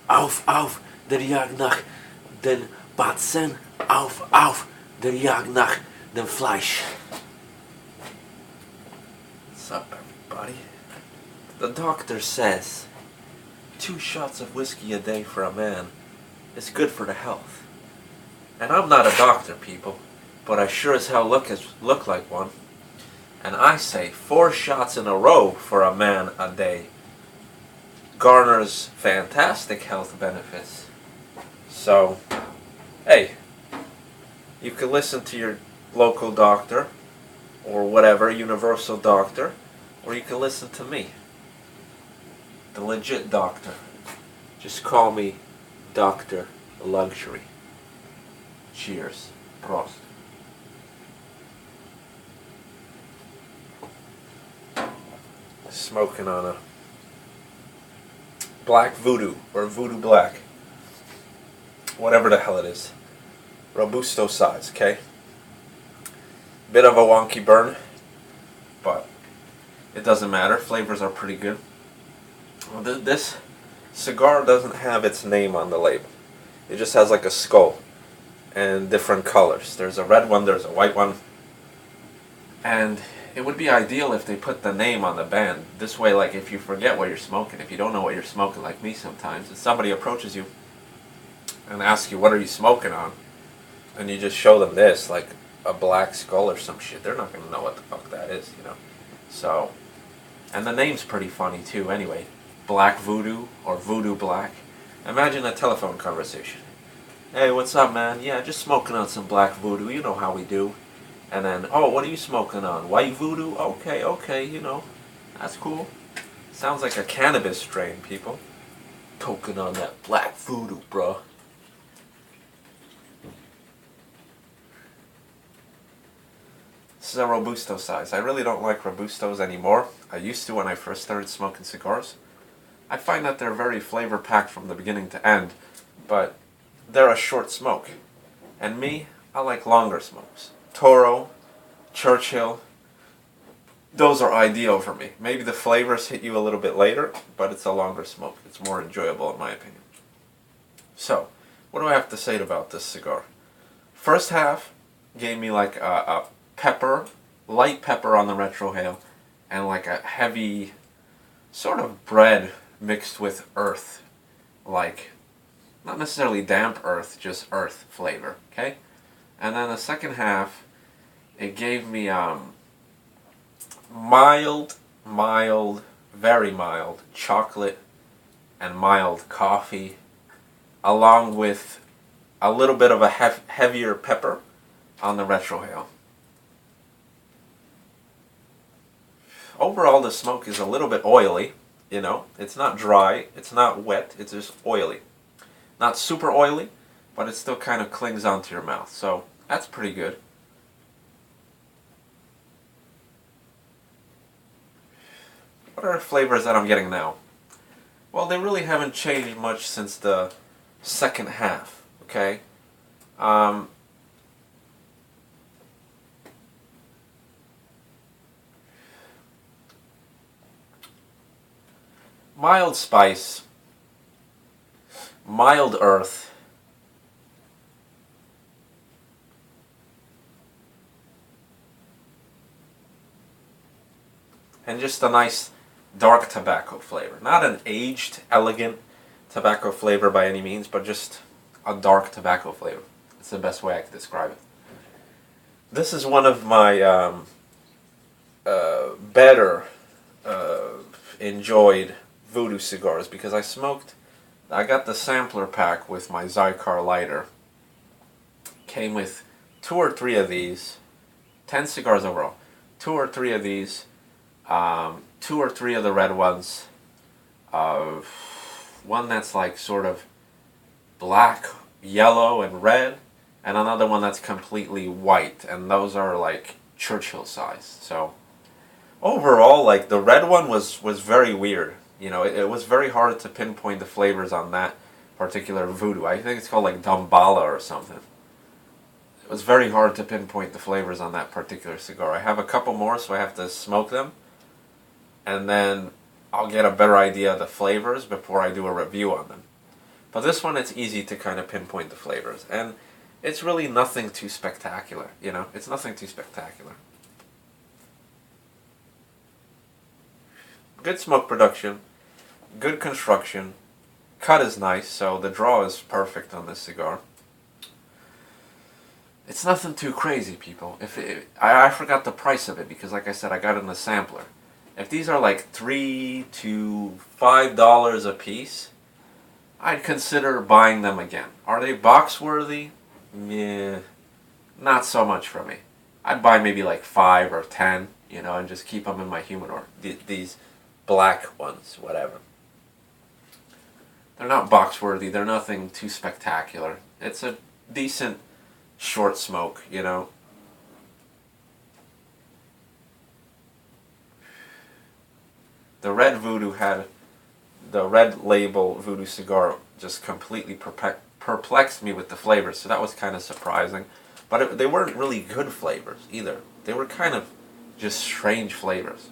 Auf, der Jagd nach den Batzen. Auf, der Jagd nach dem Fleisch. What's up, everybody? The doctor says 2 shots of whiskey a day for a man is good for the health. And I'm not a doctor, people, but I sure as hell look like one. And I say 4 shots in a row for a man a day garners fantastic health benefits. So, hey, you can listen to your local doctor, or whatever, universal doctor, or you can listen to me, the legit doctor. Just call me Dr. Luxury. Cheers. Prost. Smoking on a black Vudu, or Vudu Black. Whatever the hell it is. Robusto size, okay? Bit of a wonky burn, but it doesn't matter. Flavors are pretty good. Well, this cigar doesn't have its name on the label. It just has like a skull and different colors. There's a red one, there's a white one. And it would be ideal if they put the name on the band. This way, like, if you forget what you're smoking, if you don't know what you're smoking, like me sometimes, if somebody approaches you and asks you, what are you smoking on? And you just show them this, like a black skull or some shit, they're not going to know what the fuck that is, you know? So, and the name's pretty funny too, anyway. Black Vudu, or Vudu Black. Imagine a telephone conversation. Hey, what's up, man? Yeah, just smoking on some Black Vudu, you know how we do. And then, oh, what are you smoking on? White Vudu? Okay, you know, that's cool. Sounds like a cannabis strain, people. Toking on that Black Vudu, bruh. This is a Robusto size. I really don't like Robustos anymore. I used to when I first started smoking cigars. I find that they're very flavor packed from the beginning to end, but they're a short smoke. And me, I like longer smokes. Toro, Churchill, those are ideal for me. Maybe the flavors hit you a little bit later, but it's a longer smoke. It's more enjoyable in my opinion. So, what do I have to say about this cigar? First half gave me like a pepper, light pepper on the retrohale, and like a heavy sort of bread mixed with earth, like not necessarily damp earth, just earth flavor, okay? And then the second half, it gave me mild, very mild chocolate and mild coffee, along with a little bit of a heavier pepper on the retrohale. Overall, the smoke is a little bit oily, you know. It's not dry, it's not wet, it's just oily. Not super oily, but it still kind of clings onto your mouth, so that's pretty good. What are the flavors that I'm getting now? Well, they really haven't changed much since the second half, okay? Mild spice, mild earth, and just a nice dark tobacco flavor. Not an aged, elegant tobacco flavor by any means, but just a dark tobacco flavor. It's the best way I can describe it. This is one of my better enjoyed Vudu cigars because I got the sampler pack with my Cigar lighter. Came with 2 or 3 of these, 10 cigars overall. 2 or 3 of these, 2 or 3 of the red ones, one that's like sort of black, yellow, and red, and another one that's completely white, and those are like Churchill size. So overall, like, the red one was very weird. You know, it was very hard to pinpoint the flavors on that particular Vudu. I think it's called like Dambala or something. It was very hard to pinpoint the flavors on that particular cigar. I have a couple more, so I have to smoke them, and then I'll get a better idea of the flavors before I do a review on them. But this one, it's easy to kind of pinpoint the flavors. And it's really nothing too spectacular, you know? It's nothing too spectacular. Good smoke production, good construction, cut is nice, so the draw is perfect on this cigar. It's nothing too crazy, people. I forgot the price of it because, like I said, I got it in the sampler. If these are like $3 to $5 a piece, I'd consider buying them again. Are they box worthy? Yeah, not so much for me. I'd buy maybe like 5 or 10, you know, and just keep them in my humidor. These black ones, whatever. They're not box worthy. They're nothing too spectacular. It's a decent short smoke, you know. The red Vudu had the red label Vudu cigar just completely perplexed me with the flavors, so that was kind of surprising. But they weren't really good flavors either. They were kind of just strange flavors.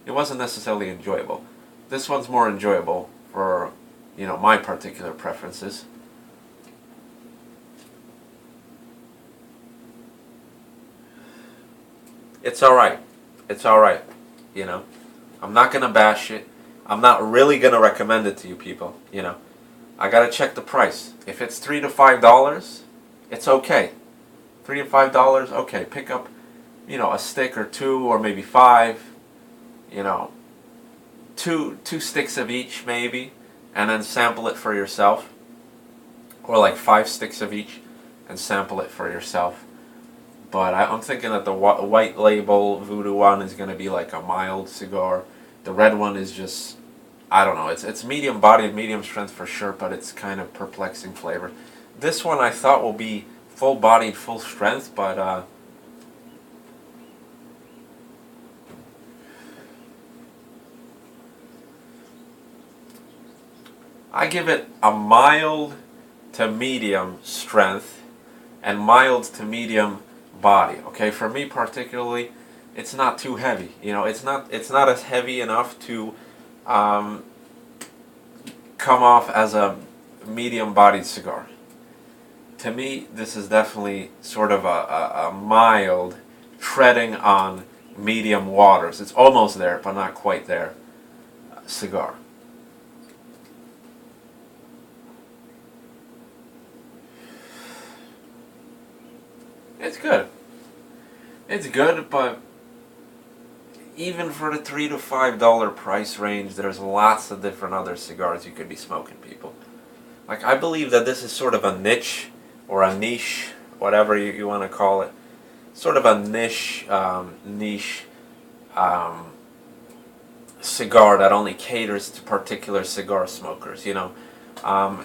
It wasn't necessarily enjoyable. This one's more enjoyable for, you know, my particular preferences. It's alright. It's alright. You know, I'm not gonna bash it. I'm not really gonna recommend it to you people. You know, I gotta check the price. If it's $3 to $5, it's okay. $3 to $5, okay. Pick up, you know, a stick or two or maybe 5. You know, two sticks of each maybe, and then sample it for yourself. Or like 5 sticks of each, and sample it for yourself. But I'm thinking that the white label Vudu one is going to be like a mild cigar. The red one is just, I don't know, it's medium bodied, medium strength for sure, but it's kind of perplexing flavor. This one I thought will be full bodied, full strength, but I give it a mild to medium strength and mild to medium body. Okay, for me particularly, it's not too heavy. You know, it's not as heavy enough to come off as a medium-bodied cigar. To me, this is definitely sort of a mild treading on medium waters. It's almost there, but not quite there. Cigar. It's good. It's good, but even for the $3 to $5 price range, there's lots of different other cigars you could be smoking, people. Like, I believe that this is sort of a niche, or a niche, whatever you want to call it. Sort of a niche cigar that only caters to particular cigar smokers, you know.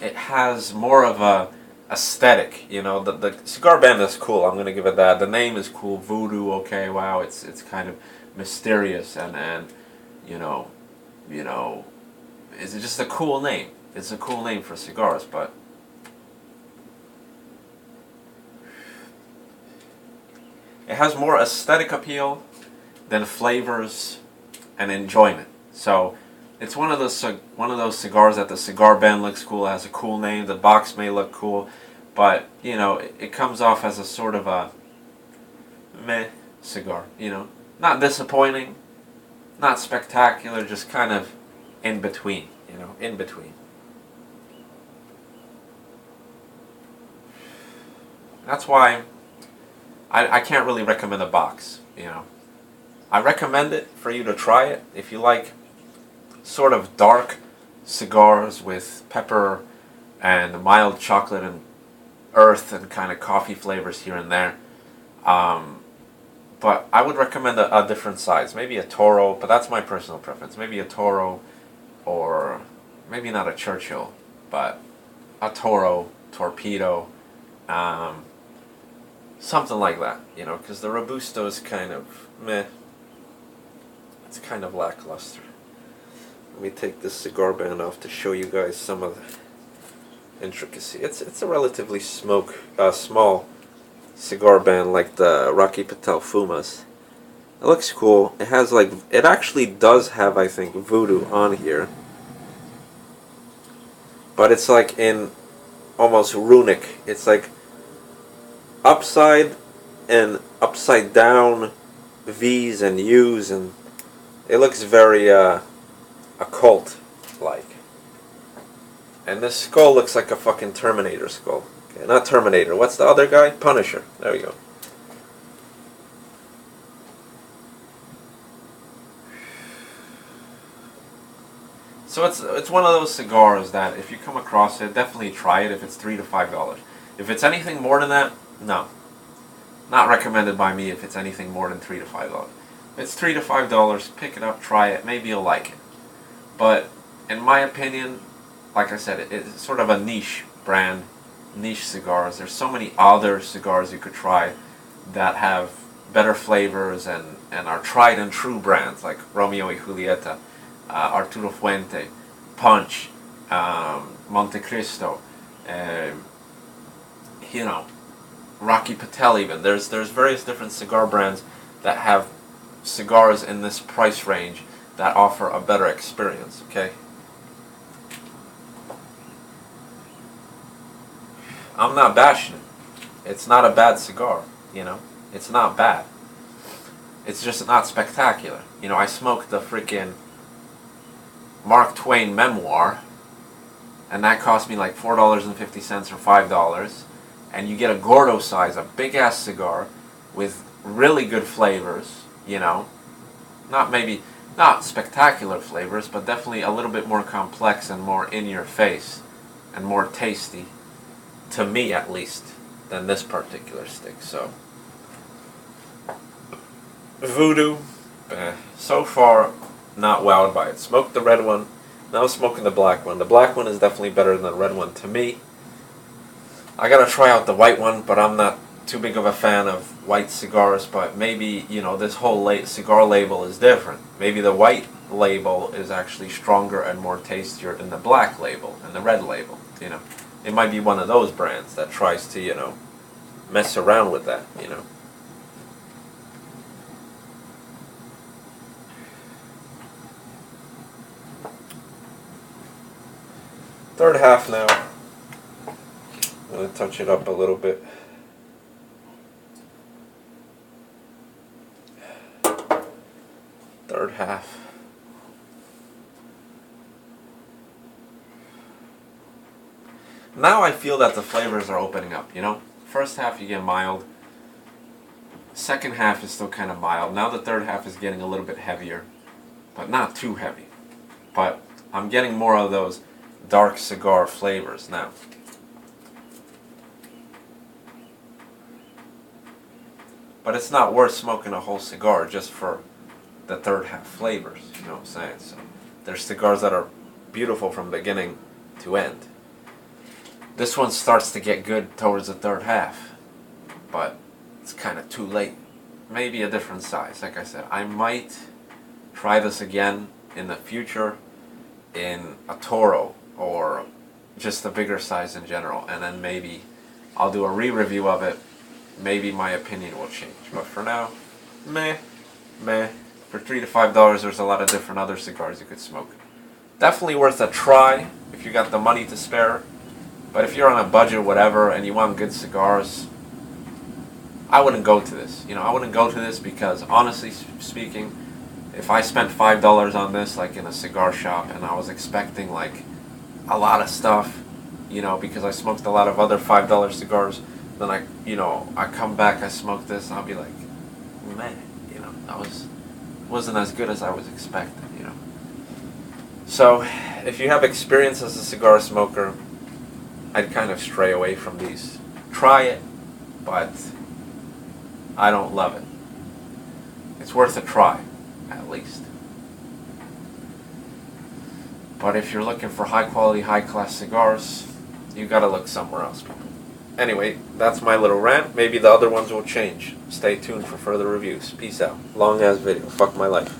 It has more of a aesthetic, you know. The cigar band is cool, I'm gonna give it that. The name is cool, Vudu, okay, wow, it's kind of mysterious and you know, it's just a cool name. It's a cool name for cigars, but it has more aesthetic appeal than flavors and enjoyment. So it's one of those cigars that the cigar band looks cool, it has a cool name, the box may look cool, but you know, it comes off as a sort of a meh cigar, you know. Not disappointing, not spectacular, just kind of in between, you know, in between. That's why I can't really recommend a box, you know. I recommend it for you to try it if you like sort of dark cigars with pepper and mild chocolate and earth and kind of coffee flavors here and there. But I would recommend a different size, maybe a Toro, but that's my personal preference. Maybe a Toro, or maybe not a Churchill, but a Toro, Torpedo, something like that, you know, because the Robusto is kind of meh. It's kind of lackluster. Let me take this cigar band off to show you guys some of the intricacy. It's a relatively small cigar band, like the Rocky Patel Fumas. It looks cool. It has like, it actually does have, I think, Vudu on here, but it's like in almost runic. It's like upside and upside down V's and U's, and it looks very occult like. And this skull looks like a fucking Terminator skull. Okay, not Terminator. What's the other guy? Punisher. There we go. So it's one of those cigars that if you come across it, definitely try it if it's $3 to $5. If it's anything more than that, no. Not recommended by me if it's anything more than $3 to $5. If it's $3 to $5, pick it up, try it, maybe you'll like it. But in my opinion, like I said, it's sort of a niche brand, niche cigars. There's so many other cigars you could try that have better flavors and are tried and true brands like Romeo y Julieta, Arturo Fuente, Punch, Monte Cristo, you know, Rocky Patel even. There's various different cigar brands that have cigars in this price range that offer a better experience, okay? I'm not bashing it. It's not a bad cigar, you know? It's not bad. It's just not spectacular. You know, I smoked the freaking Mark Twain memoir, and that cost me like $4.50 or $5, and you get a Gordo size, a big ass cigar with really good flavors, you know, not spectacular flavors, but definitely a little bit more complex and more in your face and more tasty, to me at least, than this particular stick. So Vudu, so far not wowed by it. Smoked the red one, now smoking the black one. The black one is definitely better than the red one to me. I gotta try out the white one, but I'm not too big of a fan of white cigars. But maybe, you know, this whole cigar label is different. Maybe the white label is actually stronger and more tastier than the black label and the red label, you know. It might be one of those brands that tries to, you know, mess around with that, you know. Third half now. I'm going to touch it up a little bit. Third half. Now I feel that the flavors are opening up, you know? First half you get mild. Second half is still kind of mild. Now the third half is getting a little bit heavier, but not too heavy. But I'm getting more of those dark cigar flavors now. But it's not worth smoking a whole cigar just for the third half flavors, you know what I'm saying? So there's cigars that are beautiful from beginning to end. This one starts to get good towards the third half, but it's kind of too late. Maybe a different size. Like I said, I might try this again in the future in a Toro or just a bigger size in general, and then maybe I'll do a re-review of it. Maybe my opinion will change, but for now, meh. For $3 to $5, there's a lot of different other cigars you could smoke. Definitely worth a try if you got the money to spare. But if you're on a budget or whatever and you want good cigars, I wouldn't go to this. You know, I wouldn't go to this because honestly speaking, if I spent $5 on this, like in a cigar shop, and I was expecting like a lot of stuff, you know, because I smoked a lot of other $5 cigars, then I come back, I smoke this, and I'll be like, man, you know, wasn't as good as I was expecting, you know. So, if you have experience as a cigar smoker, I'd kind of stray away from these. Try it, but I don't love it. It's worth a try, at least. But if you're looking for high quality, high class cigars, you gotta look somewhere else, people. Anyway, that's my little rant. Maybe the other ones will change. Stay tuned for further reviews. Peace out. Long ass video. Fuck my life.